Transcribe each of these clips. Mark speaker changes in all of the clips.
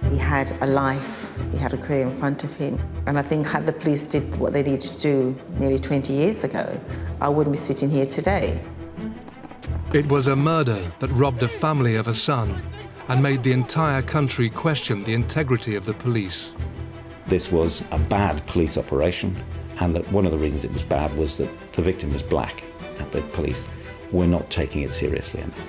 Speaker 1: He had a life, he had a career in front of him. And I think had the police did what they needed to do nearly 20 years ago, I wouldn't be sitting here today.
Speaker 2: It was a murder that robbed a family of a son and made the entire country question the integrity of the police.
Speaker 3: This was a bad police operation, and that one of the reasons it was bad was that the victim was black, and the police were not taking it seriously enough.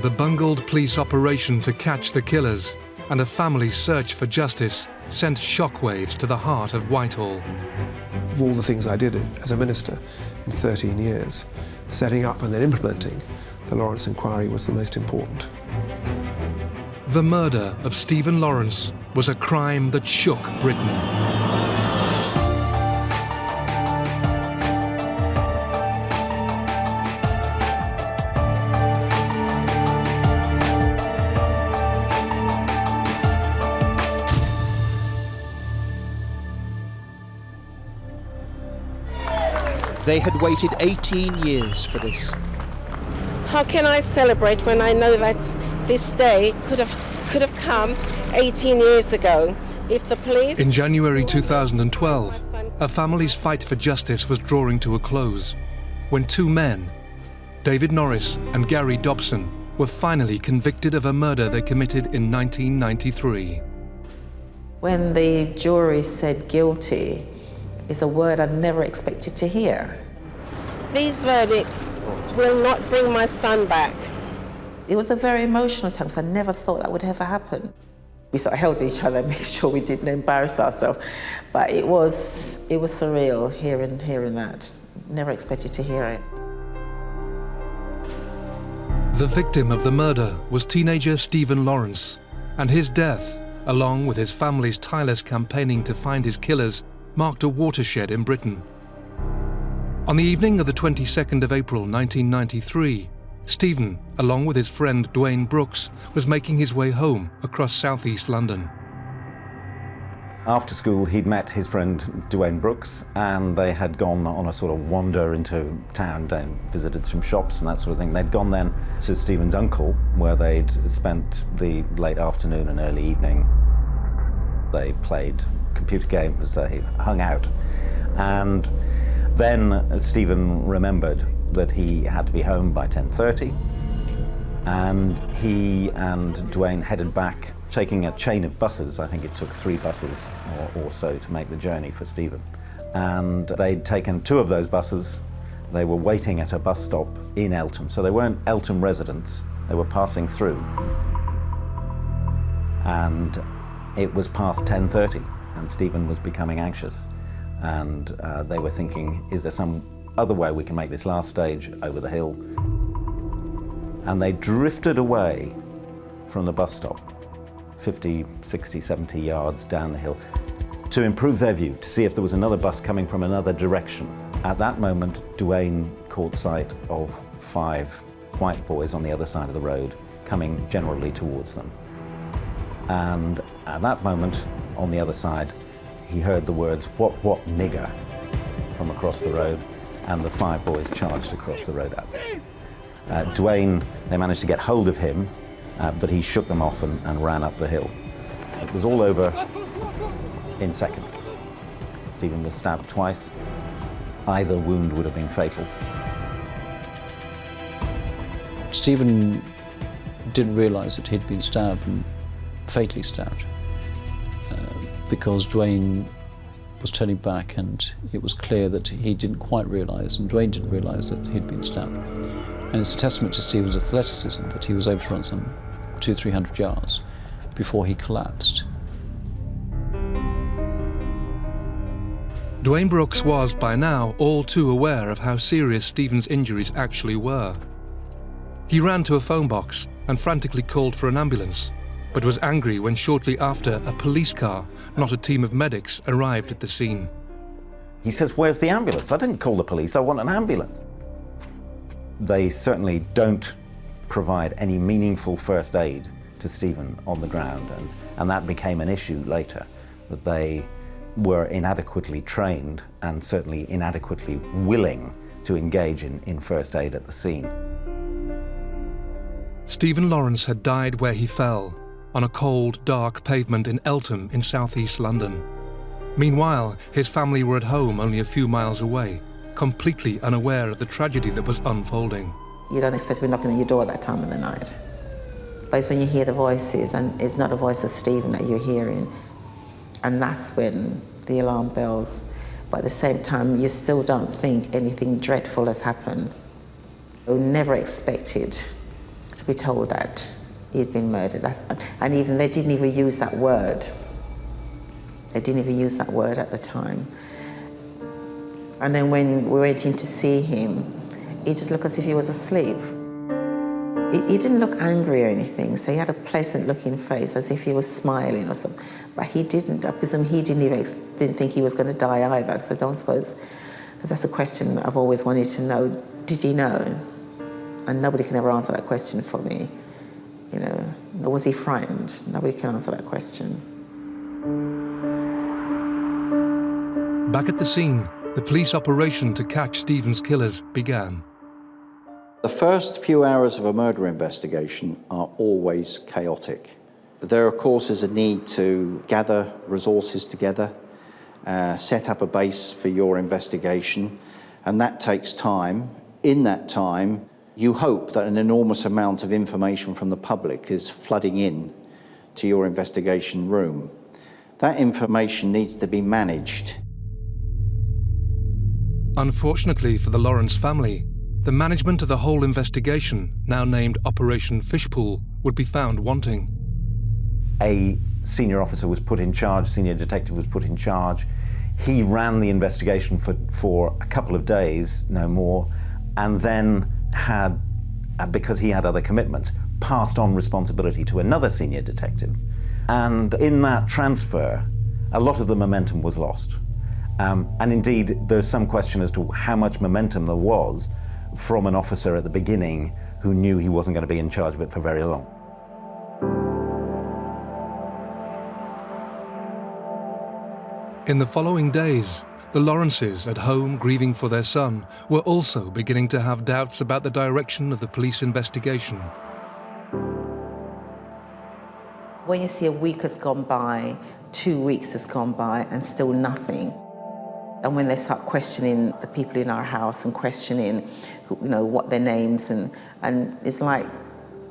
Speaker 2: The bungled police operation to catch the killers and a family's search for justice sent shockwaves to the heart of Whitehall.
Speaker 4: Of all the things I did as a minister in 13 years, setting up and then implementing the Lawrence inquiry was the most important.
Speaker 2: The murder of Stephen Lawrence was a crime that shook Britain.
Speaker 5: They had waited 18 years for this.
Speaker 6: How can I celebrate when I know that this day could have come 18 years ago? If the police...
Speaker 2: In January 2012, a family's fight for justice was drawing to a close when two men, David Norris and Gary Dobson, were finally convicted of a murder they committed in 1993.
Speaker 1: When the jury said guilty, is a word I never expected to hear.
Speaker 6: These verdicts will not bring my son back.
Speaker 1: It was a very emotional time, because I never thought that would ever happen. We sort of held each other and made sure we didn't embarrass ourselves. But it was surreal hearing that. Never expected to hear it.
Speaker 2: The victim of the murder was teenager Stephen Lawrence, and his death, along with his family's tireless campaigning to find his killers, marked a watershed in Britain. On the evening of the 22nd of April 1993, Stephen, along with his friend Dwayne Brooks, was making his way home across southeast London.
Speaker 3: After school, he'd met his friend Dwayne Brooks, and they had gone on a sort of wander into town and visited some shops and that sort of thing. They'd gone then to Stephen's uncle, where they'd spent the late afternoon and early evening. They played computer games, they hung out, and then Stephen remembered that he had to be home by 10:30, and he and Dwayne headed back, taking a chain of buses. I think it took 3 buses or so to make the journey for Stephen. And they'd taken 2 of those buses. They were waiting at a bus stop in Eltham, so they weren't Eltham residents, they were passing through. And it was past 10:30, and Stephen was becoming anxious. And they were thinking, is there some other way we can make this last stage over the hill? And they drifted away from the bus stop, 50, 60, 70 yards down the hill, to improve their view, to see if there was another bus coming from another direction. At that moment, Dwayne caught sight of 5 white boys on the other side of the road, coming generally towards them. And at that moment, on the other side, he heard the words, what nigger, from across the road, and the 5 boys charged across the road at them. Dwayne, they managed to get hold of him, but he shook them off and ran up the hill. It was all over in seconds. Stephen was stabbed twice. Either wound would have been fatal.
Speaker 7: Stephen didn't realise that he'd been stabbed, and fatally stabbed, because Dwayne was turning back, and it was clear that he didn't quite realise, and Dwayne didn't realise, that he'd been stabbed. And it's a testament to Stephen's athleticism that he was able to run some 200-300 yards before he collapsed.
Speaker 2: Dwayne Brooks was, by now, all too aware of how serious Stephen's injuries actually were. He ran to a phone box and frantically called for an ambulance, but was angry when shortly after a police car, not a team of medics, arrived at the scene.
Speaker 3: He says, "Where's the ambulance? I didn't call the police, I want an ambulance." They certainly don't provide any meaningful first aid to Stephen on the ground, and that became an issue later, that they were inadequately trained and certainly inadequately willing to engage in first aid at the scene.
Speaker 2: Stephen Lawrence had died where he fell, on a cold, dark pavement in Eltham in southeast London. Meanwhile, his family were at home only a few miles away, completely unaware of the tragedy that was unfolding.
Speaker 1: You don't expect to be knocking on your door at that time of the night. But it's when you hear the voices, and it's not the voice of Stephen that you're hearing, and that's when the alarm bells. But at the same time, you still don't think anything dreadful has happened. We never expected to be told that he'd been murdered. And even they didn't even use that word. They didn't even use that word at the time. And then when we went in to see him, he just looked as if he was asleep. He didn't look angry or anything, so he had a pleasant looking face, as if he was smiling or something. But he didn't. I presume he didn't think he was going to die either, because I don't suppose, because that's a question I've always wanted to know. Did he know? And nobody can ever answer that question for me. You know, or was he frightened? Nobody can answer that question.
Speaker 2: Back at the scene, the police operation to catch Stephen's killers began.
Speaker 8: The first few hours of a murder investigation are always chaotic. There, of course, is a need to gather resources together, set up a base for your investigation, and that takes time. In that time, you hope that an enormous amount of information from the public is flooding in to your investigation room. That information needs to be managed.
Speaker 2: Unfortunately for the Lawrence family, the management of the whole investigation, now named Operation Fishpool, would be found wanting.
Speaker 3: A senior officer was put in charge, senior detective was put in charge. He ran the investigation for a couple of days, no more, and then had, because he had other commitments, passed on responsibility to another senior detective. And in that transfer, a lot of the momentum was lost. And indeed, there's some question as to how much momentum there was from an officer at the beginning who knew he wasn't going to be in charge of it for very long.
Speaker 2: In the following days, the Lawrences, at home grieving for their son, were also beginning to have doubts about the direction of the police investigation.
Speaker 1: When you see a week has gone by, 2 weeks has gone by, and still nothing, and when they start questioning the people in our house and questioning, what their names, and it's like,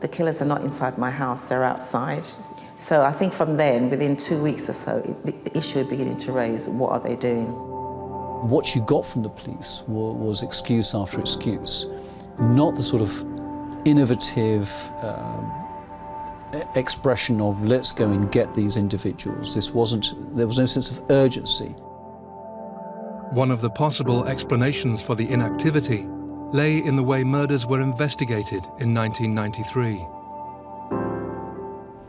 Speaker 1: the killers are not inside my house, they're outside. So I think from then, within 2 weeks or so, the issue was beginning to raise, what are they doing?
Speaker 7: What you got from the police was excuse after excuse, not the sort of innovative expression of let's go and get these individuals. There was no sense of urgency.
Speaker 2: One of the possible explanations for the inactivity lay in the way murders were investigated in 1993.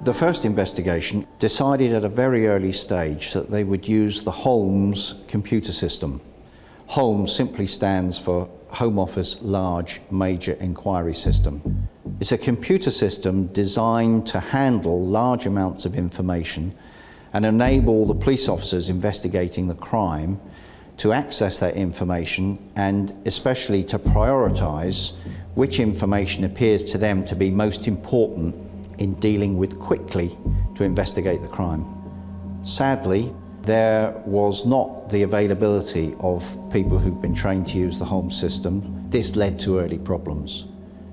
Speaker 8: The first investigation decided at a very early stage that they would use the Holmes computer system. Holmes simply stands for Home Office Large Major Inquiry System. It's a computer system designed to handle large amounts of information and enable the police officers investigating the crime to access that information, and especially to prioritise which information appears to them to be most important in dealing with quickly to investigate the crime. Sadly, there was not the availability of people who'd been trained to use the Holmes system. This led to early problems.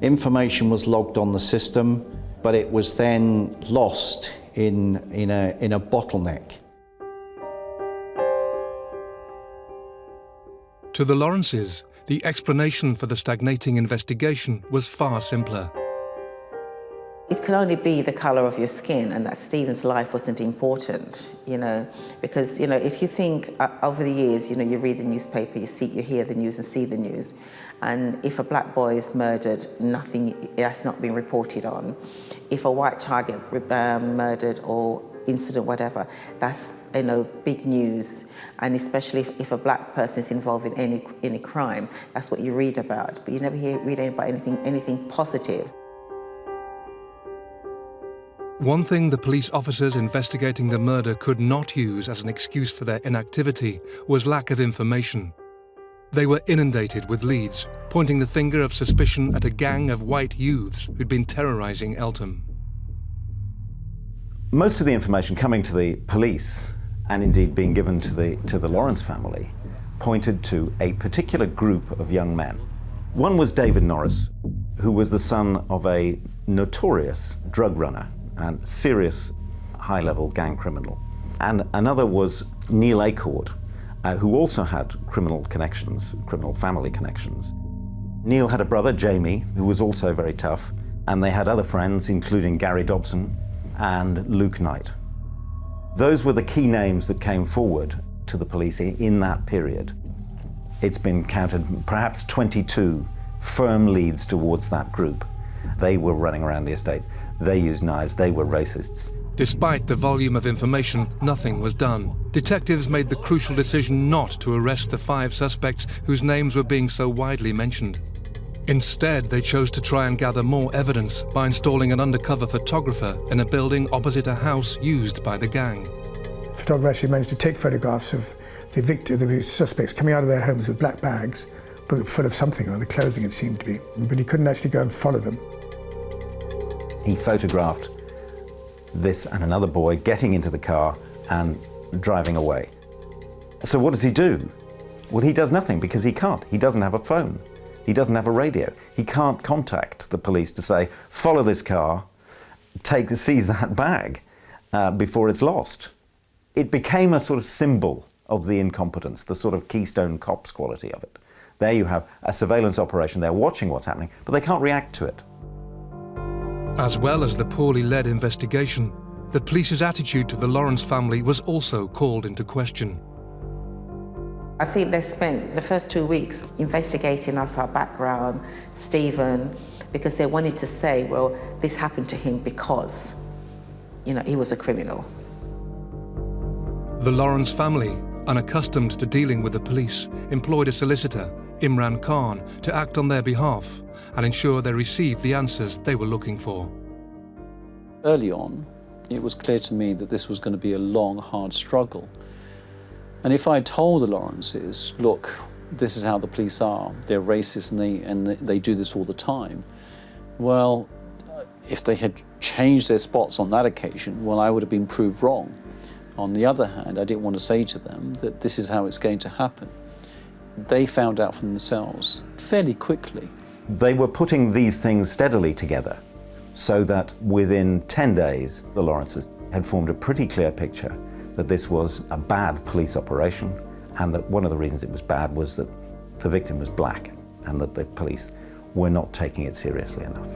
Speaker 8: Information was logged on the system, but it was then lost in a bottleneck.
Speaker 2: To the Lawrences, the explanation for the stagnating investigation was far simpler.
Speaker 1: It could only be the colour of your skin, and that Stephen's life wasn't important, because, if you think over the years, you read the newspaper, you hear the news and see the news, and if a black boy is murdered, nothing has not been reported on. If a white child gets murdered or incident, whatever, that's big news, and especially if a black person is involved in any crime, that's what you read about, but you never read about anything positive.
Speaker 2: One thing the police officers investigating the murder could not use as an excuse for their inactivity was lack of information. They were inundated with leads, pointing the finger of suspicion at a gang of white youths who'd been terrorising Eltham.
Speaker 3: Most of the information coming to the police, and indeed being given to the Lawrence family, pointed to a particular group of young men. One was David Norris, who was the son of a notorious drug runner and serious high-level gang criminal. And another was Neil Acord, who also had criminal connections, criminal family connections. Neil had a brother, Jamie, who was also very tough, and they had other friends, including Gary Dobson and Luke Knight. Those were the key names that came forward to the police in that period. It's been counted perhaps 22 firm leads towards that group. They were running around the estate. They used knives. They were racists.
Speaker 2: Despite the volume of information, nothing was done. Detectives made the crucial decision not to arrest the 5 suspects whose names were being so widely mentioned. Instead, they chose to try and gather more evidence by installing an undercover photographer in a building opposite a house used by the gang.
Speaker 9: The photographer actually managed to take photographs of the suspects coming out of their homes with black bags, but full of something, or the clothing it seemed to be, but he couldn't actually go and follow them.
Speaker 3: He photographed this and another boy getting into the car and driving away. So what does he do? Well, he does nothing because he can't. He doesn't have a phone. He doesn't have a radio. He can't contact the police to say, follow this car, seize that bag before it's lost. It became a sort of symbol of the incompetence, the sort of Keystone Cops quality of it. There you have a surveillance operation. They're watching what's happening, but they can't react to it.
Speaker 2: As well as the poorly led investigation, the police's attitude to the Lawrence family was also called into question.
Speaker 1: I think they spent the first 2 weeks investigating us, our background, Stephen, because they wanted to say, well, this happened to him because, he was a criminal.
Speaker 2: The Lawrence family, unaccustomed to dealing with the police, employed a solicitor, Imran Khan, to act on their behalf and ensure they received the answers they were looking for.
Speaker 7: Early on, it was clear to me that this was going to be a long, hard struggle. And if I told the Lawrences, look, this is how the police are, they're racist and they do this all the time, well, if they had changed their spots on that occasion, well, I would have been proved wrong. On the other hand, I didn't want to say to them that this is how it's going to happen. They found out for themselves fairly quickly.
Speaker 3: They were putting these things steadily together so that within 10 days, the Lawrences had formed a pretty clear picture that this was a bad police operation, and that one of the reasons it was bad was that the victim was black and that the police were not taking it seriously enough.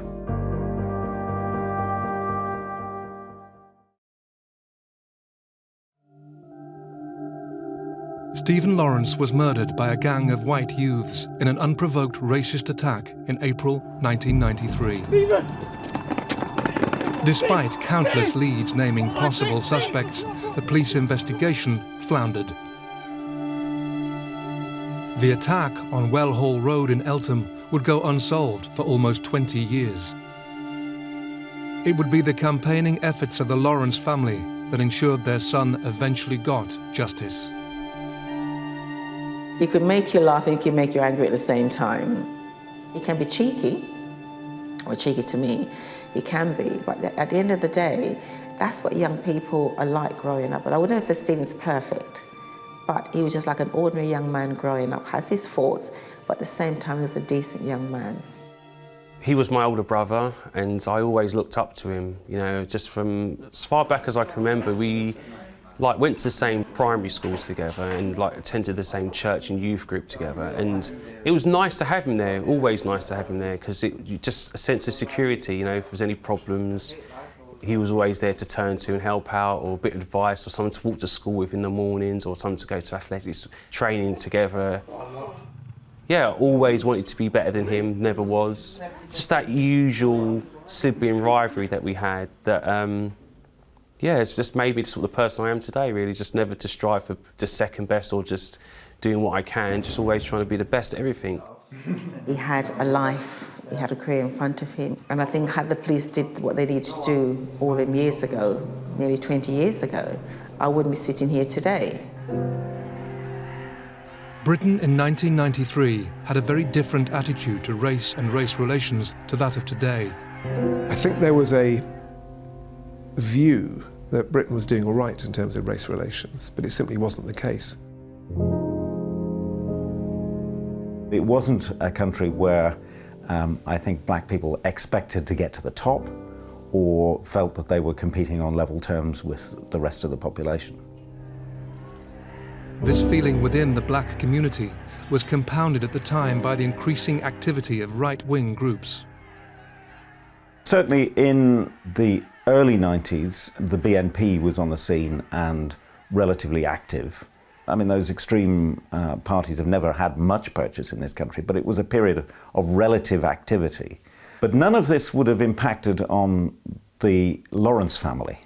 Speaker 2: Stephen Lawrence was murdered by a gang of white youths in an unprovoked racist attack in April 1993. Despite countless leads naming possible suspects, the police investigation floundered. The attack on Well Hall Road in Eltham would go unsolved for almost 20 years. It would be the campaigning efforts of the Lawrence family that ensured their son eventually got justice.
Speaker 1: He could make you laugh and he can make you angry at the same time. He can be cheeky, or cheeky to me. He can be, but at the end of the day, that's what young people are like growing up. But I wouldn't say Stephen's perfect, but he was just like an ordinary young man growing up, has his faults, but at the same time, he was a decent young man.
Speaker 10: He was my older brother, and I always looked up to him. Just from as far back as I can remember, we went to the same primary schools together and attended the same church and youth group together. And it was nice to have him there, always nice to have him there, because it just a sense of security. If there was any problems, he was always there to turn to and help out, or a bit of advice, or someone to walk to school with in the mornings, or someone to go to athletics training together. Yeah, always wanted to be better than him, never was. Just that usual sibling rivalry that we had that, it's just made me the sort of person I am today, really, just never to strive for just second best or just doing what I can, just always trying to be the best at everything.
Speaker 1: He had a life, he had a career in front of him, and I think had the police did what they needed to do all them years ago, nearly 20 years ago, I wouldn't be sitting here today.
Speaker 2: Britain in 1993 had a very different attitude to race and race relations to that of today.
Speaker 4: I think there was a view that Britain was doing all right in terms of race relations, but it simply wasn't the case.
Speaker 3: It wasn't a country where I think black people expected to get to the top or felt that they were competing on level terms with the rest of the population.
Speaker 2: This feeling within the black community was compounded at the time by the increasing activity of right-wing groups.
Speaker 3: Certainly in the early 90s, the BNP was on the scene and relatively active. I mean, those extreme parties have never had much purchase in this country, but it was a period of relative activity. But none of this would have impacted on the Lawrence family,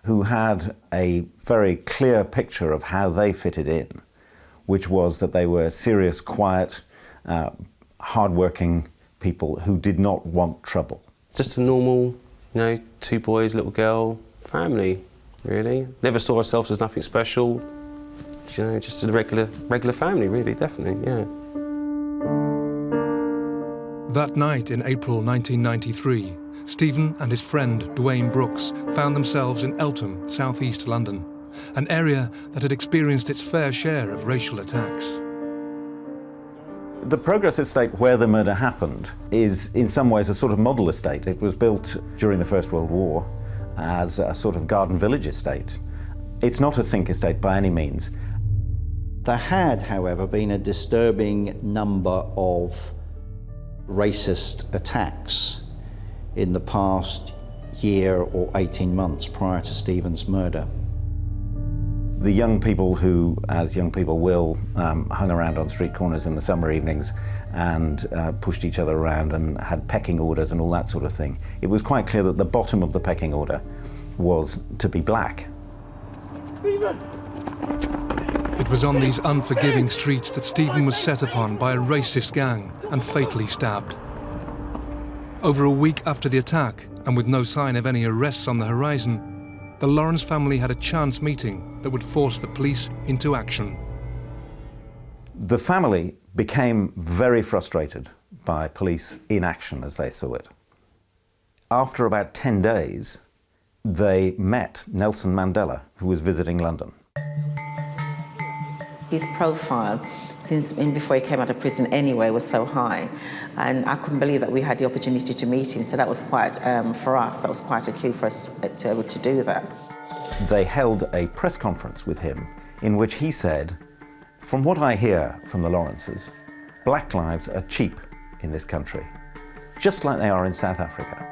Speaker 3: who had a very clear picture of how they fitted in, which was that they were serious, quiet, hard-working people who did not want trouble.
Speaker 10: Just a normal, you know, 2 boys, little girl, family, really. Never saw ourselves as nothing special. You know, just a regular family, really, definitely, yeah.
Speaker 2: That night in April 1993, Stephen and his friend Dwayne Brooks found themselves in Eltham, southeast London, an area that had experienced its fair share of racial attacks.
Speaker 3: The Progress Estate where the murder happened is in some ways a sort of model estate. It was built during the First World War as a sort of garden village estate. It's not a sink estate by any means.
Speaker 8: There had, however, been a disturbing number of racist attacks in the past year or 18 months prior to Stephen's murder.
Speaker 3: The young people who, as young people will, hung around on street corners in the summer evenings and pushed each other around and had pecking orders and all that sort of thing. It was quite clear that the bottom of the pecking order was to be black.
Speaker 2: It was on these unforgiving streets that Stephen was set upon by a racist gang and fatally stabbed. Over a week after the attack, and with no sign of any arrests on the horizon, the Lawrence family had a chance meeting that would force the police into action.
Speaker 3: The family became very frustrated by police inaction as they saw it. After about 10 days, they met Nelson Mandela, who was visiting London.
Speaker 1: His profile, since before he came out of prison anyway, was so high. And I couldn't believe that we had the opportunity to meet him. So that was quite, for us, that was quite a coup for us to be able to do that.
Speaker 3: They held a press conference with him in which he said, "From what I hear from the Lawrences, black lives are cheap in this country, just like they are in South Africa."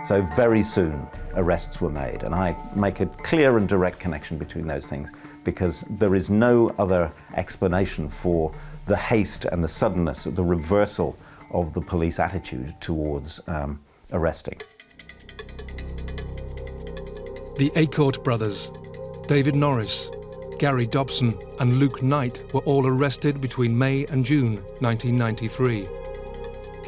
Speaker 3: So very soon arrests were made, and I make a clear and direct connection between those things because there is no other explanation for the haste and the suddenness, the reversal of the police attitude towards arresting.
Speaker 2: The Acourt brothers, David Norris, Gary Dobson and Luke Knight were all arrested between May and June 1993.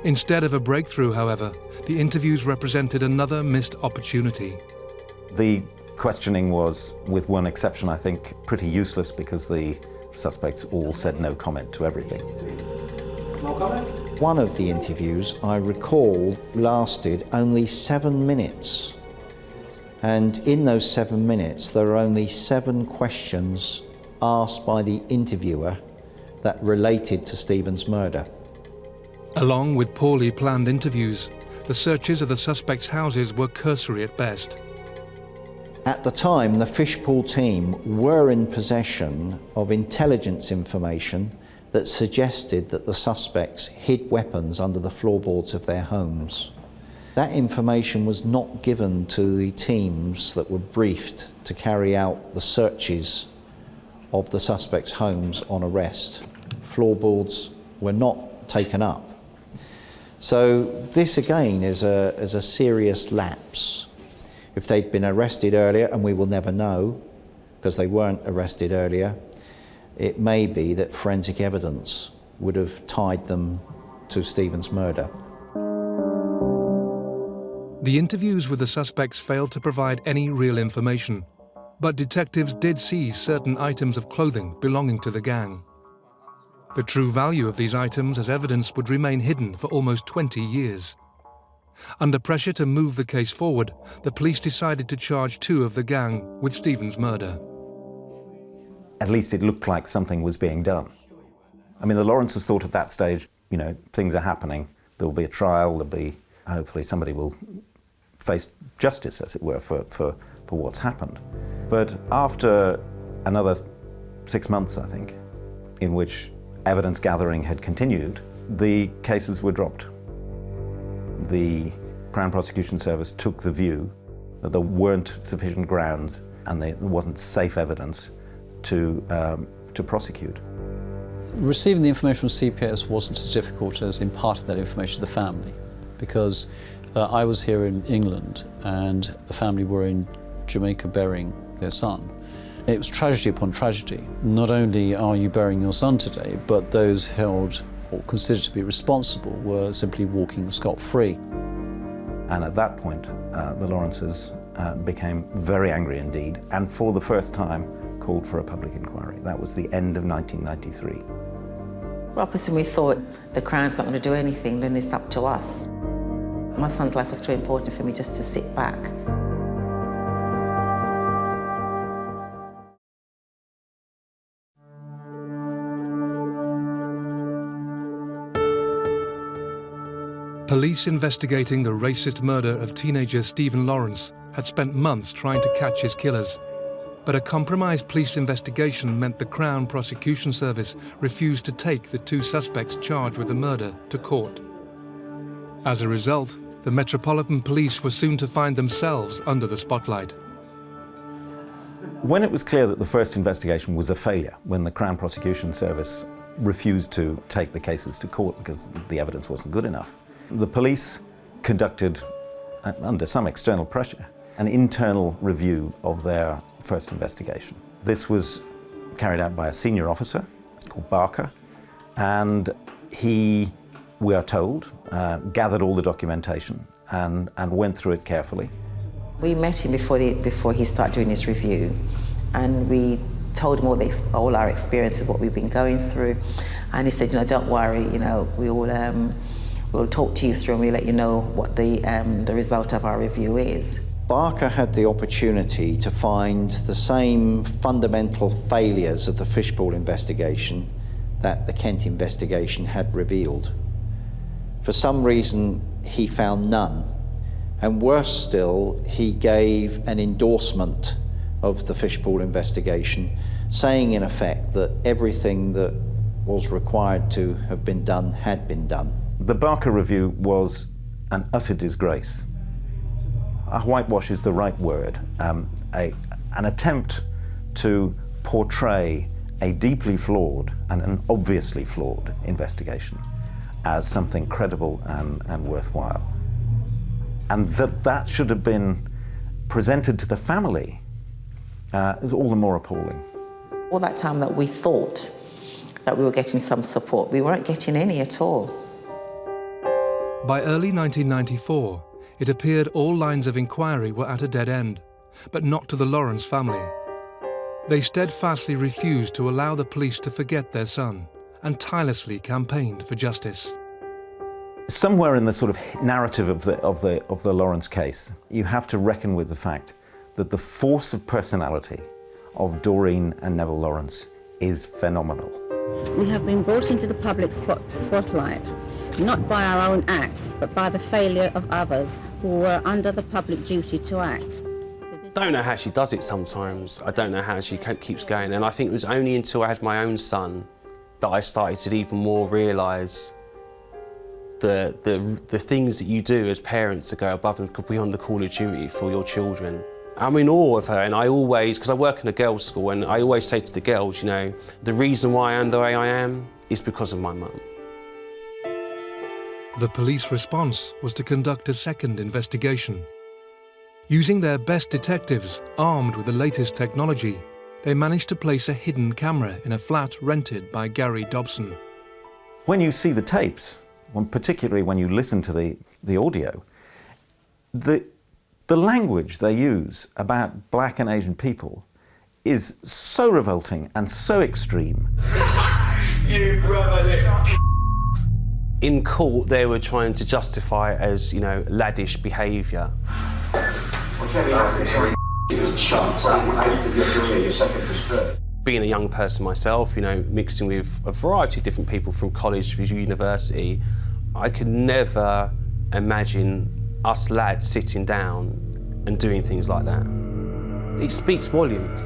Speaker 2: Instead of a breakthrough, however, the interviews represented another missed opportunity.
Speaker 3: The questioning was, with one exception, I think, pretty useless because the suspects all said no comment to everything.
Speaker 8: No comment? One of the interviews, I recall, lasted only 7 minutes. And in those 7 minutes, there are only 7 questions asked by the interviewer that related to Stephen's murder.
Speaker 2: Along with poorly planned interviews, the searches of the suspects' houses were cursory at best.
Speaker 8: At the time, the Fishpool team were in possession of intelligence information that suggested that the suspects hid weapons under the floorboards of their homes. That information was not given to the teams that were briefed to carry out the searches of the suspects' homes on arrest. Floorboards were not taken up. So this again is a serious lapse. If they'd been arrested earlier, and we will never know because they weren't arrested earlier, it may be that forensic evidence would have tied them to Stephen's murder.
Speaker 2: The interviews with the suspects failed to provide any real information, but detectives did seize certain items of clothing belonging to the gang. The true value of these items as evidence would remain hidden for almost 20 years. Under pressure to move the case forward, the police decided to charge 2 of the gang with Stephen's murder.
Speaker 3: At least it looked like something was being done. I mean, the Lawrences thought at that stage, you know, things are happening, there will be a trial, hopefully somebody will face justice, as it were, for what's happened. But after another 6 months, I think, in which evidence gathering had continued, the cases were dropped. The Crown Prosecution Service took the view that there weren't sufficient grounds and there wasn't safe evidence to prosecute.
Speaker 7: Receiving the information from CPS wasn't as difficult as imparting that information to the family, because I was here in England and the family were in Jamaica burying their son. It was tragedy upon tragedy. Not only are you burying your son today, but those held or considered to be responsible were simply walking scot-free.
Speaker 3: And at that point, the Lawrences became very angry indeed, and for the first time called for a public inquiry. That was the end of 1993.
Speaker 1: Well, obviously we thought the Crown's not going to do anything, then it's up to us. My son's life was too important for me just to sit back.
Speaker 2: Police investigating the racist murder of teenager Stephen Lawrence had spent months trying to catch his killers. But a compromised police investigation meant the Crown Prosecution Service refused to take the 2 suspects charged with the murder to court. As a result, the Metropolitan Police were soon to find themselves under the spotlight.
Speaker 3: When it was clear that the first investigation was a failure, when the Crown Prosecution Service refused to take the cases to court because the evidence wasn't good enough, the police conducted, under some external pressure, an internal review of their first investigation. This was carried out by a senior officer called Barker, and he, we are told, gathered all the documentation and went through it carefully.
Speaker 1: We met him before he started doing his review, and we told him all our experiences, what we've been going through, and he said, you know, don't worry, you know, we'll talk to you through and we'll let you know what the result of our review is.
Speaker 8: Barker had the opportunity to find the same fundamental failures of the Fishpool investigation that the Kent investigation had revealed. For some reason, he found none. And worse still, he gave an endorsement of the Fishpool investigation, saying in effect that everything that was required to have been done had been done.
Speaker 3: The Barker review was an utter disgrace. A whitewash is the right word. An attempt to portray a deeply flawed and an obviously flawed investigation as something credible and worthwhile. And that should have been presented to the family is all the more appalling.
Speaker 1: All that time that we thought that we were getting some support, we weren't getting any at all.
Speaker 2: By early 1994, it appeared all lines of inquiry were at a dead end, but not to the Lawrence family. They steadfastly refused to allow the police to forget their son and tirelessly campaigned for justice.
Speaker 3: Somewhere in the sort of narrative of the Lawrence case, you have to reckon with the fact that the force of personality of Doreen and Neville Lawrence is phenomenal.
Speaker 11: We have been brought into the public spotlight, not by our own acts, but by the failure of others who were under the public duty to act.
Speaker 10: I don't know how she does it sometimes. I don't know how she keeps going. And I think it was only until I had my own son that I started to even more realise the things that you do as parents to go above and beyond the call of duty for your children. I'm in awe of her, and I always, because I work in a girls' school, and I always say to the girls, you know, the reason why I am the way I am is because of my mum.
Speaker 2: The police response was to conduct a second investigation. Using their best detectives, armed with the latest technology, they managed to place a hidden camera in a flat rented by Gary Dobson.
Speaker 3: When you see the tapes, particularly when you listen to the audio, the language they use about black and Asian people is so revolting and so extreme.
Speaker 12: You brother.
Speaker 10: In court, they were trying to justify it as, you know, laddish behaviour. Being a young person myself, you know, mixing with a variety of different people from college to university, I could never imagine us lads sitting down and doing things like that. It speaks volumes.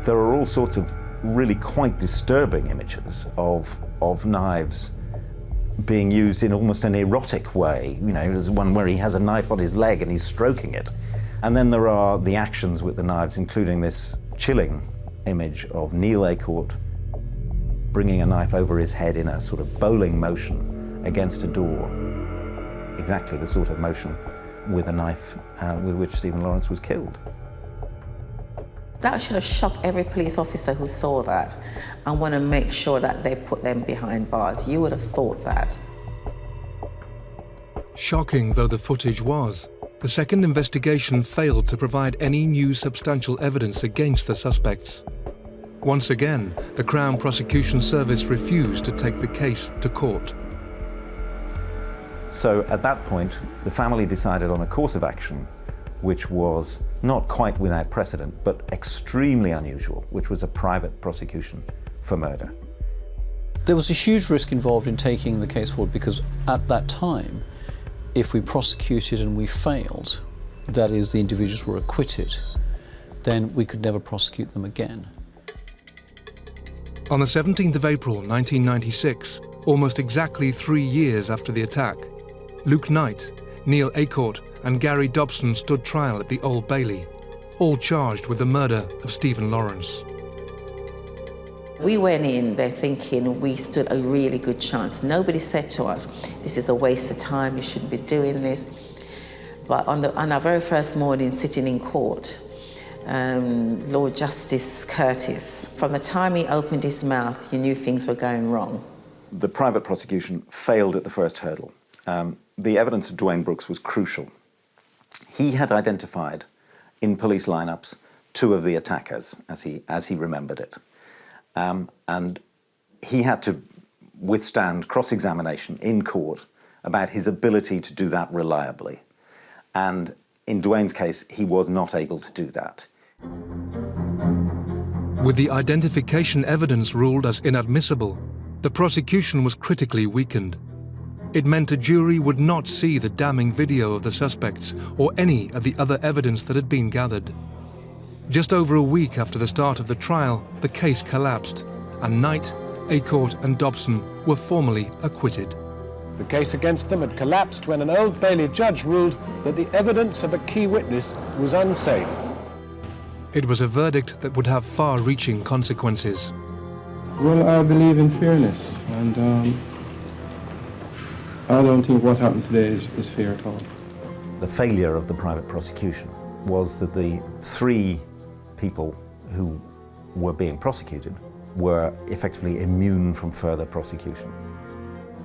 Speaker 3: There are all sorts of really quite disturbing images of knives being used in almost an erotic way. You know, there's one where he has a knife on his leg and he's stroking it. And then there are the actions with the knives, including this chilling image of Neil Aycourt bringing a knife over his head in a sort of bowling motion against a door. Exactly the sort of motion with a knife with which Stephen Lawrence was killed.
Speaker 1: That should have shocked every police officer who saw that and want to make sure that they put them behind bars. You would have thought that.
Speaker 2: Shocking though the footage was, the second investigation failed to provide any new substantial evidence against the suspects. Once again, the Crown Prosecution Service refused to take the case to court.
Speaker 3: So at that point, the family decided on a course of action which was not quite without precedent, but extremely unusual, which was a private prosecution for murder.
Speaker 7: There was a huge risk involved in taking the case forward because at that time, if we prosecuted and we failed, that is, the individuals were acquitted, then we could never prosecute them again.
Speaker 2: On the 17th of April 1996, almost exactly 3 years after the attack, Luke Knight, Neil Aycourt and Gary Dobson stood trial at the Old Bailey, all charged with the murder of Stephen Lawrence.
Speaker 1: We went in there thinking we stood a really good chance. Nobody said to us, this is a waste of time, you shouldn't be doing this. But on our very first morning sitting in court, Lord Justice Curtis, from the time he opened his mouth, you knew things were going wrong.
Speaker 3: The private prosecution failed at the first hurdle. The evidence of Dwayne Brooks was crucial. He had identified in police lineups 2 of the attackers, as he remembered it. And he had to withstand cross-examination in court about his ability to do that reliably. And in Dwayne's case, he was not able to do that.
Speaker 2: With the identification evidence ruled as inadmissible, the prosecution was critically weakened. It meant a jury would not see the damning video of the suspects or any of the other evidence that had been gathered. Just over a week after the start of the trial, the case collapsed, and Knight, Aycourt and Dobson were formally acquitted.
Speaker 12: The case against them had collapsed when an Old Bailey judge ruled that the evidence of a key witness was unsafe.
Speaker 2: It was a verdict that would have far-reaching consequences.
Speaker 13: Well, I believe in fairness, and I don't think what happened today is fair at all.
Speaker 3: The failure of the private prosecution was that the 3 people who were being prosecuted were effectively immune from further prosecution.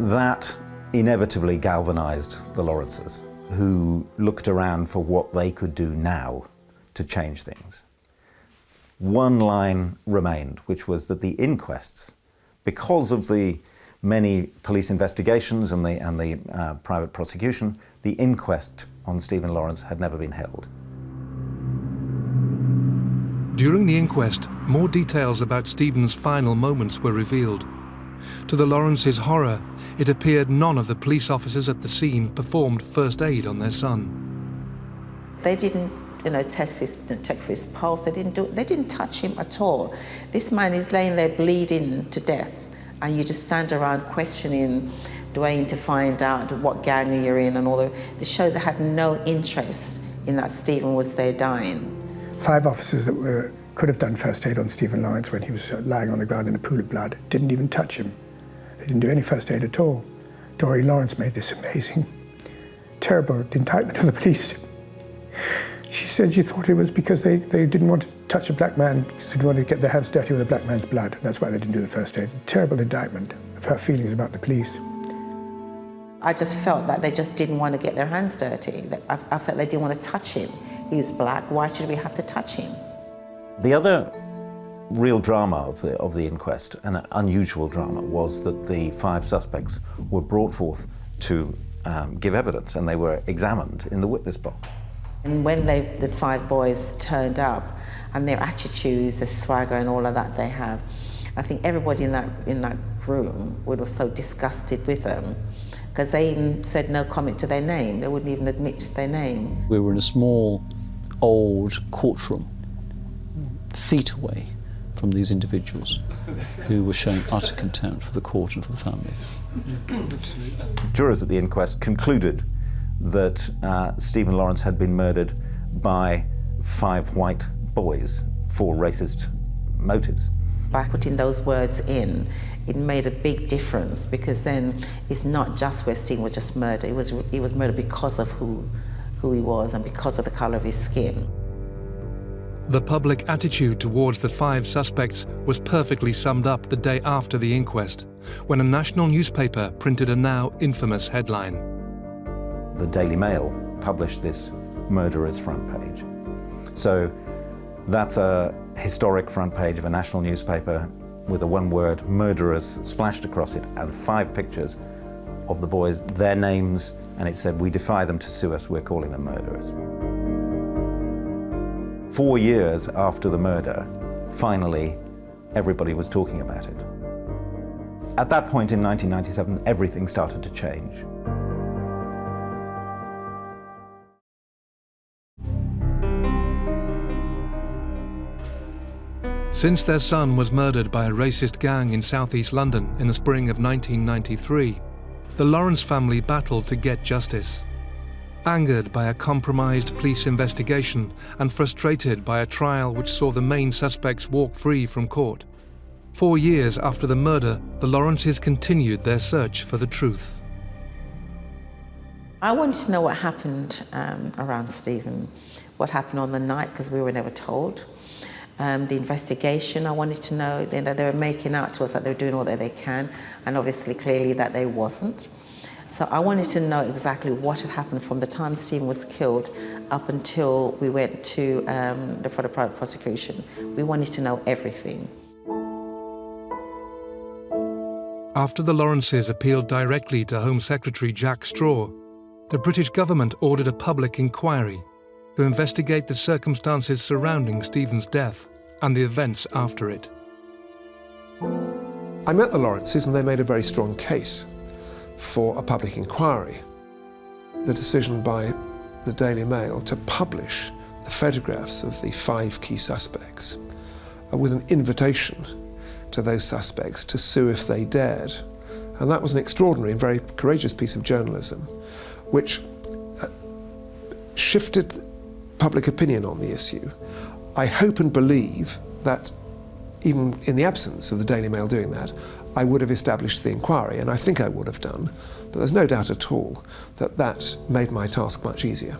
Speaker 3: That inevitably galvanized the Lawrences, who looked around for what they could do now to change things. One line remained, which was that the inquests, because of the many police investigations and the private prosecution, the inquest on Stephen Lawrence had never been held.
Speaker 2: During the inquest, more details about Stephen's final moments were revealed. To the Lawrences' horror, it appeared none of the police officers at the scene performed first aid on their son.
Speaker 1: They didn't, check for his pulse. They didn't touch him at all. This man is laying there bleeding to death, and you just stand around questioning Dwayne to find out what gang you're in and all the shows that had no interest in that Stephen was there dying.
Speaker 9: 5 officers that could have done first aid on Stephen Lawrence when he was lying on the ground in a pool of blood didn't even touch him. They didn't do any first aid at all. Dory Lawrence made this amazing, terrible indictment of the police. She said she thought it was because they didn't want to touch a black man, because they didn't want to get their hands dirty with a black man's blood. That's why they didn't do the first aid. A terrible indictment of her feelings about the police.
Speaker 1: I just felt that they just didn't want to get their hands dirty. I felt they didn't want to touch him. He was black, why should we have to touch him?
Speaker 3: The other real drama of the inquest, an unusual drama, was that the 5 suspects were brought forth to give evidence, and they were examined in the witness box.
Speaker 1: And when the 5 boys turned up, and their attitudes, the swagger and all of that they have, I think everybody in that room was so disgusted with them, because they even said no comment to their name. They wouldn't even admit their name.
Speaker 7: We were in a small, old courtroom, feet away from these individuals who were showing utter contempt for the court and for the family.
Speaker 3: Jurors at the inquest concluded that Stephen Lawrence had been murdered by 5 white boys for racist motives.
Speaker 1: By putting those words in, it made a big difference, because then it's not just where Stephen was just murdered. He was murdered because of who he was and because of the colour of his skin.
Speaker 2: The public attitude towards the 5 suspects was perfectly summed up the day after the inquest, when a national newspaper printed a now infamous headline.
Speaker 3: The Daily Mail published this murderer's front page. So that's a historic front page of a national newspaper with the one word murderers splashed across it, and 5 pictures of the boys, their names, and it said, "We defy them to sue us, we're calling them murderers." 4 years after the murder, finally, everybody was talking about it. At that point in 1997, everything started to change.
Speaker 2: Since their son was murdered by a racist gang in southeast London in the spring of 1993, the Lawrence family battled to get justice. Angered by a compromised police investigation and frustrated by a trial which saw the main suspects walk free from court, 4 years after the murder, the Lawrences continued their search for the truth.
Speaker 1: I wanted to know what happened around Stephen, what happened on the night, because we were never told. The investigation, I wanted to know, they were making out to us that they were doing all that they can, and obviously clearly that they wasn't. So I wanted to know exactly what had happened from the time Stephen was killed up until we went to for the private prosecution. We wanted to know everything.
Speaker 2: After the Lawrences appealed directly to Home Secretary Jack Straw, the British government ordered a public inquiry to investigate the circumstances surrounding Stephen's death and the events after it.
Speaker 4: I met the Lawrences and they made a very strong case for a public inquiry. The decision by the Daily Mail to publish the photographs of the 5 key suspects with an invitation to those suspects to sue if they dared. And that was an extraordinary and very courageous piece of journalism, which shifted public opinion on the issue. I hope and believe that even in the absence of the Daily Mail doing that, I would have established the inquiry, and I think I would have done, but there's no doubt at all that that made my task much easier.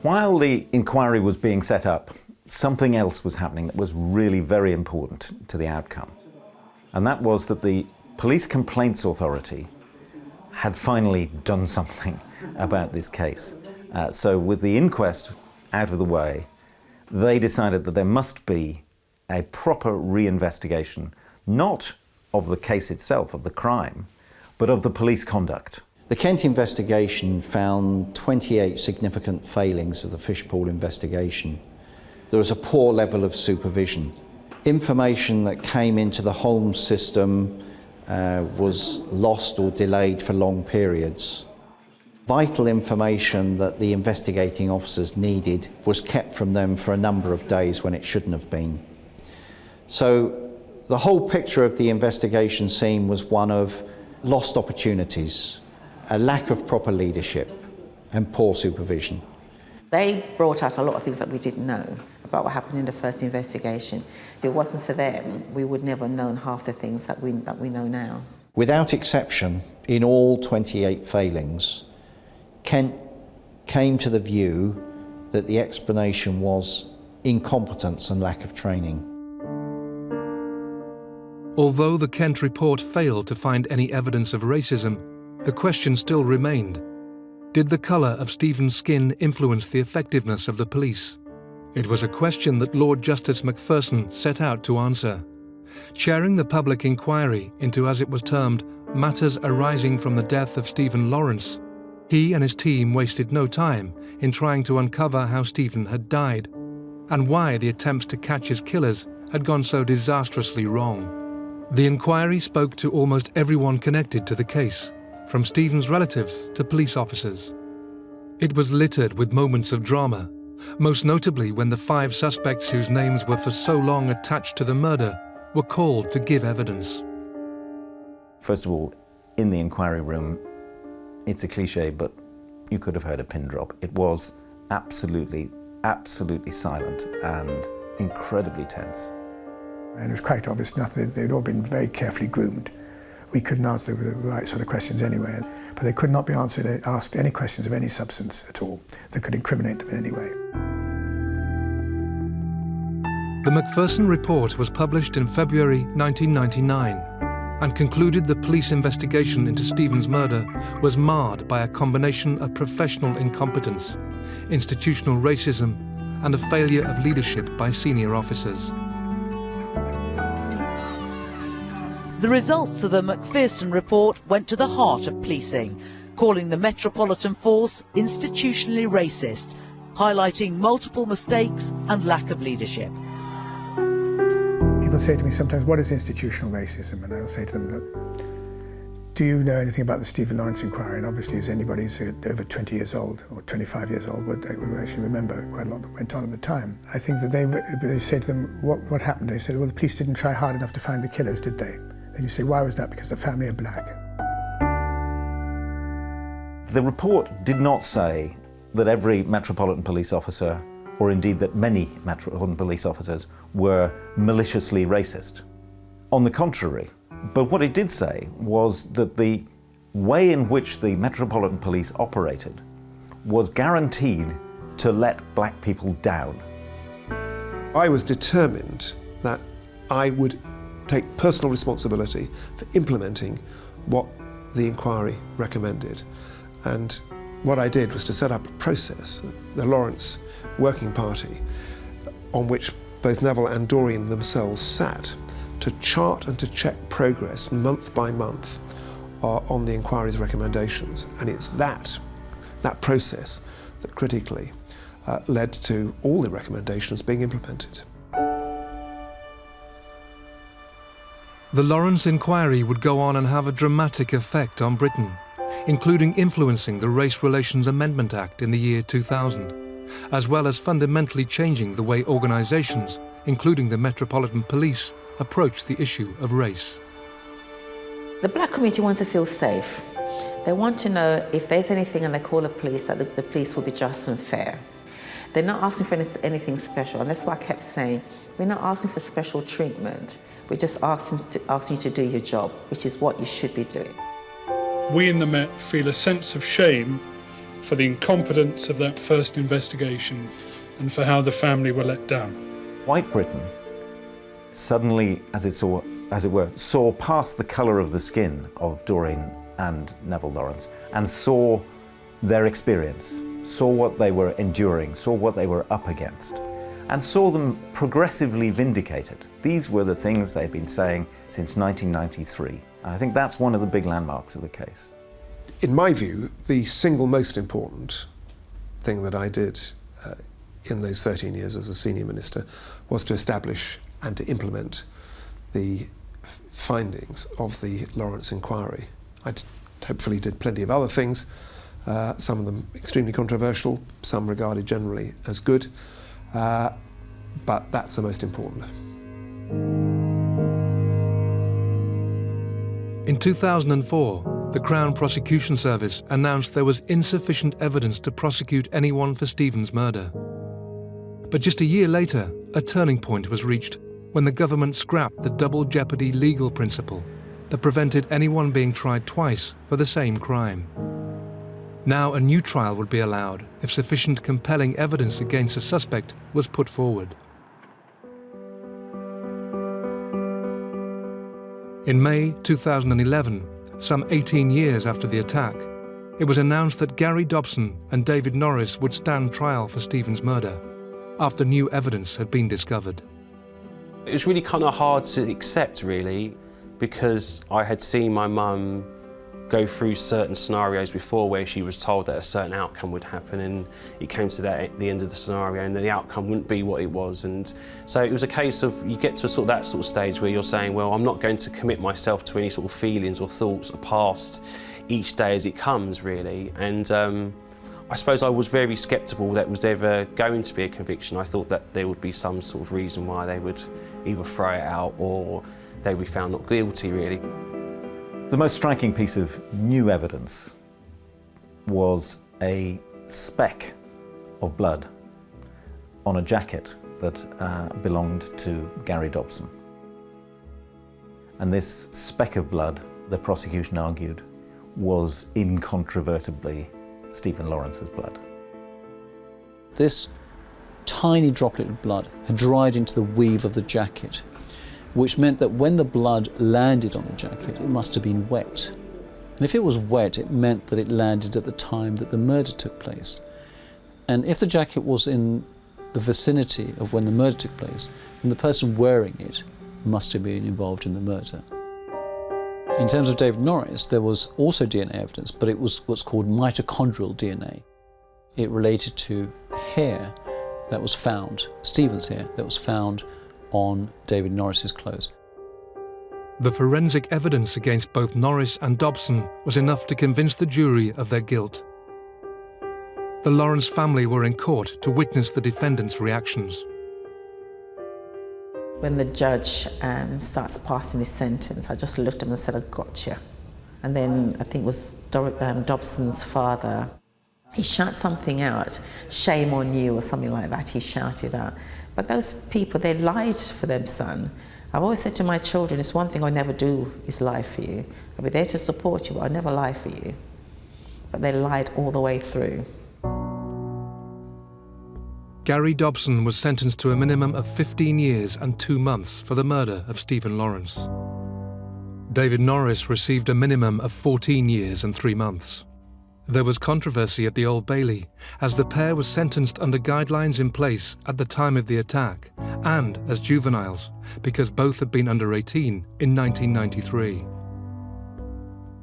Speaker 3: While the inquiry was being set up, something else was happening that was really very important to the outcome. And that was that the Police Complaints Authority had finally done something about this case. So with the inquest out of the way, they decided that there must be a proper reinvestigation, not of the case itself, of the crime, but of the police conduct.
Speaker 8: The Kent investigation found 28 significant failings of the Fishpool investigation. There was a poor level of supervision. Information that came into the Holmes system was lost or delayed for long periods. Vital information that the investigating officers needed was kept from them for a number of days when it shouldn't have been. So the whole picture of the investigation scene was one of lost opportunities, a lack of proper leadership and poor supervision.
Speaker 1: They brought out a lot of things that we didn't know about what happened in the first investigation. If it wasn't for them, we would never have known half the things that we know now.
Speaker 8: Without exception, in all 28 failings, Kent came to the view that the explanation was incompetence and lack of training.
Speaker 2: Although the Kent report failed to find any evidence of racism, the question still remained. Did the colour of Stephen's skin influence the effectiveness of the police? It was a question that Lord Justice McPherson set out to answer. Chairing the public inquiry into, as it was termed, matters arising from the death of Stephen Lawrence, he and his team wasted no time in trying to uncover how Stephen had died and why the attempts to catch his killers had gone so disastrously wrong. The inquiry spoke to almost everyone connected to the case, from Stephen's relatives to police officers. It was littered with moments of drama, most notably when the 5 suspects whose names were for so long attached to the murder were called to give evidence.
Speaker 3: First of all, in the inquiry room, it's a cliche, but you could have heard a pin drop. It was absolutely silent and incredibly tense.
Speaker 9: And it was quite obvious they'd all been very carefully groomed. We couldn't answer the right sort of questions anyway, but they could not be asked any questions of any substance at all that could incriminate them in any way.
Speaker 2: The McPherson report was published in February 1999 and concluded the police investigation into Stephen's murder was marred by a combination of professional incompetence, institutional racism, and a failure of leadership by senior officers.
Speaker 14: The results of the McPherson report went to the heart of policing, calling the Metropolitan Force institutionally racist, highlighting multiple mistakes and lack of leadership.
Speaker 9: People say to me sometimes, what is institutional racism? And I'll say to them, look, do you know anything about the Stephen Lawrence inquiry? And obviously, as anybody who's over 20 years old or 25 years old would actually remember quite a lot that went on at the time. I think that they say to them, what happened? They said, well, the police didn't try hard enough to find the killers, did they? Then you say, why was that? Because the family are black.
Speaker 3: The report did not say that every Metropolitan Police officer, or indeed that many Metropolitan Police officers, were maliciously racist. On the contrary, but what it did say was that the way in which the Metropolitan Police operated was guaranteed to let black people down.
Speaker 4: I was determined that I would take personal responsibility for implementing what the inquiry recommended. And what I did was to set up a process, the Lawrence Working Party, on which both Neville and Doreen themselves sat to chart and to check progress month by month on the inquiry's recommendations. And it's that process that critically led to all the recommendations being implemented.
Speaker 2: The Lawrence inquiry would go on and have a dramatic effect on Britain, including influencing the Race Relations Amendment Act in the year 2000, as well as fundamentally changing the way organisations, including the Metropolitan Police, approach the issue of race.
Speaker 1: The black community wants to feel safe. They want to know if there's anything and they call the police, that the police will be just and fair. They're not asking for anything special, and that's why I kept saying, we're not asking for special treatment. We're just asking you to do your job, which is what you should be doing.
Speaker 15: We in the Met feel a sense of shame for the incompetence of that first investigation and for how the family were let down.
Speaker 3: White Britain suddenly, as it were, saw past the colour of the skin of Doreen and Neville Lawrence and saw their experience, saw what they were enduring, saw what they were up against, and saw them progressively vindicated. These were the things they'd been saying since 1993. And I think that's one of the big landmarks of the case.
Speaker 4: In my view, the single most important thing that I did in those 13 years as a senior minister was to establish and to implement the findings of the Lawrence inquiry. I hopefully did plenty of other things, some of them extremely controversial, some regarded generally as good, but that's the most important.
Speaker 2: In 2004, the Crown Prosecution Service announced there was insufficient evidence to prosecute anyone for Stephen's murder. But just a year later, a turning point was reached when the government scrapped the double jeopardy legal principle that prevented anyone being tried twice for the same crime. Now a new trial would be allowed if sufficient compelling evidence against a suspect was put forward. In May 2011, some 18 years after the attack, it was announced that Gary Dobson and David Norris would stand trial for Stephen's murder. after new evidence had been discovered.
Speaker 10: It was really kind of hard to accept, really, because I had seen my mum go through certain scenarios before where she was told that a certain outcome would happen, and it came to that at the end of the scenario and the outcome wouldn't be what it was. And so it was a case of, you get to that sort of stage where you're saying, well, I'm not going to commit myself to any sort of feelings or thoughts past each day as it comes, really. And I suppose I was very sceptical that was ever going to be a conviction. I thought that there would be some sort of reason why they would either throw it out or they would be found not guilty, really.
Speaker 3: The most striking piece of new evidence was a speck of blood on a jacket that belonged to Gary Dobson. And this speck of blood, the prosecution argued, was incontrovertibly Stephen Lawrence's blood.
Speaker 7: This tiny droplet of blood had dried into the weave of the jacket, which meant that when the blood landed on the jacket, it must have been wet. And if it was wet, it meant that it landed at the time that the murder took place. And if the jacket was in the vicinity of when the murder took place, then the person wearing it must have been involved in the murder. In terms of David Norris, there was also DNA evidence, but it was what's called mitochondrial DNA. It related to hair that was found, Stephen's hair, that was found on David Norris's clothes.
Speaker 2: The forensic evidence against both Norris and Dobson was enough to convince the jury of their guilt. The Lawrence family were in court to witness the defendants' reactions.
Speaker 1: When the judge starts passing his sentence, I just looked at him and said, I got you. And then I think it was Dobson's father, he shouted something out, shame on you or something like that, he shouted out. But those people, they lied for them, son. I've always said to my children, it's one thing I never do is lie for you. I'll be there to support you, but I'll never lie for you. But they lied all the way through.
Speaker 2: Gary Dobson was sentenced to a minimum of 15 years and 2 months for the murder of Stephen Lawrence. David Norris received a minimum of 14 years and 3 months. There was controversy at the Old Bailey, as the pair was sentenced under guidelines in place at the time of the attack, and as juveniles, because both had been under 18 in 1993.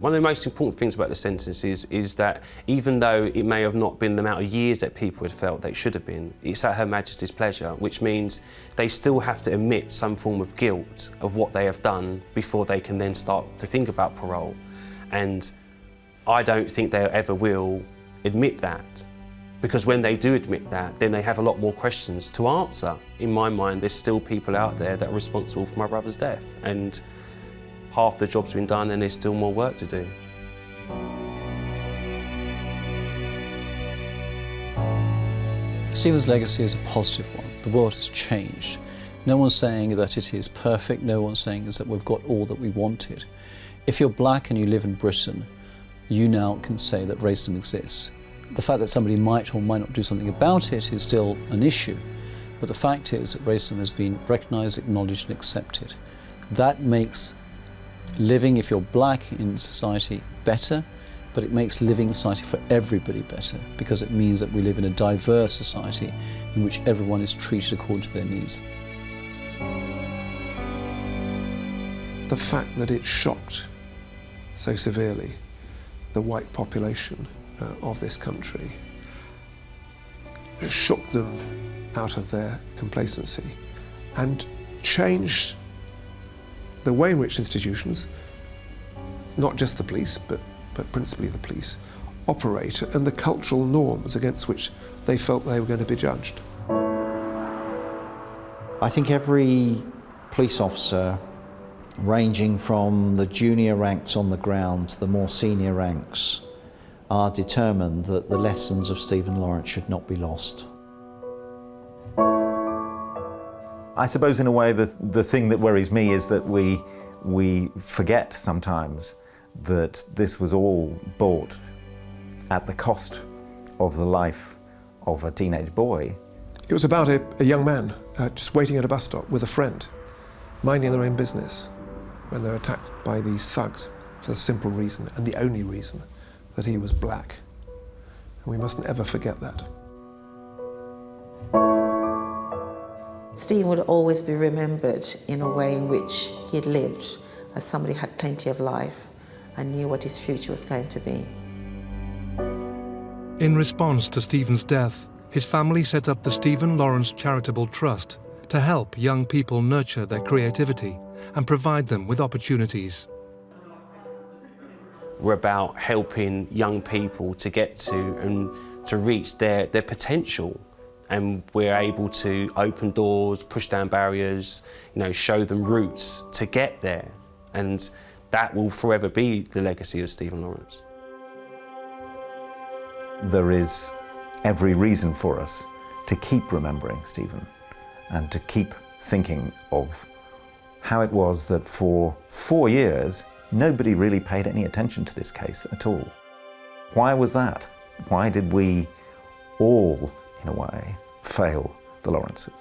Speaker 10: One of the most important things about the sentence is that even though it may have not been the amount of years that people had felt they should have been, it's at Her Majesty's pleasure, which means they still have to admit some form of guilt of what they have done before they can then start to think about parole. And I don't think they ever will admit that, because when they do admit that, then they have a lot more questions to answer. In my mind, there's still people out there that are responsible for my brother's death, and half the job's been done and there's still more work to do.
Speaker 7: Stephen's legacy is a positive one. The world has changed. No one's saying that it is perfect, no one's saying is that we've got all that we wanted. If you're black and you live in Britain, you now can say that racism exists. The fact that somebody might or might not do something about it is still an issue, but the fact is that racism has been recognised, acknowledged and accepted. That makes living, if you're black in society, better, but it makes living in society for everybody better, because it means that we live in a diverse society in which everyone is treated according to their needs.
Speaker 4: The fact that it shocked so severely the white population of this country, shook them out of their complacency and changed the way in which institutions, not just the police, but principally the police, operate and the cultural norms against which they felt they were going to be judged.
Speaker 8: I think every police officer, ranging from the junior ranks on the ground to the more senior ranks, are determined that the lessons of Stephen Lawrence should not be lost.
Speaker 3: I suppose in a way the thing that worries me is that we forget sometimes that this was all bought at the cost of the life of a teenage boy.
Speaker 4: It was about a young man just waiting at a bus stop with a friend, minding their own business, when they're attacked by these thugs for the simple reason, and the only reason, that he was black. And we mustn't ever forget that.
Speaker 1: Stephen would always be remembered in a way in which he'd lived as somebody who had plenty of life and knew what his future was going to be.
Speaker 2: In response to Stephen's death, his family set up the Stephen Lawrence Charitable Trust to help young people nurture their creativity and provide them with opportunities.
Speaker 10: We're about helping young people to get to and to reach their potential, and we're able to open doors, push down barriers, show them routes to get there, and that will forever be the legacy of Stephen Lawrence.
Speaker 3: There is every reason for us to keep remembering Stephen and to keep thinking of how it was that for 4 years nobody really paid any attention to this case at all. Why was that? Why did we all, in a way, fail the Lawrences?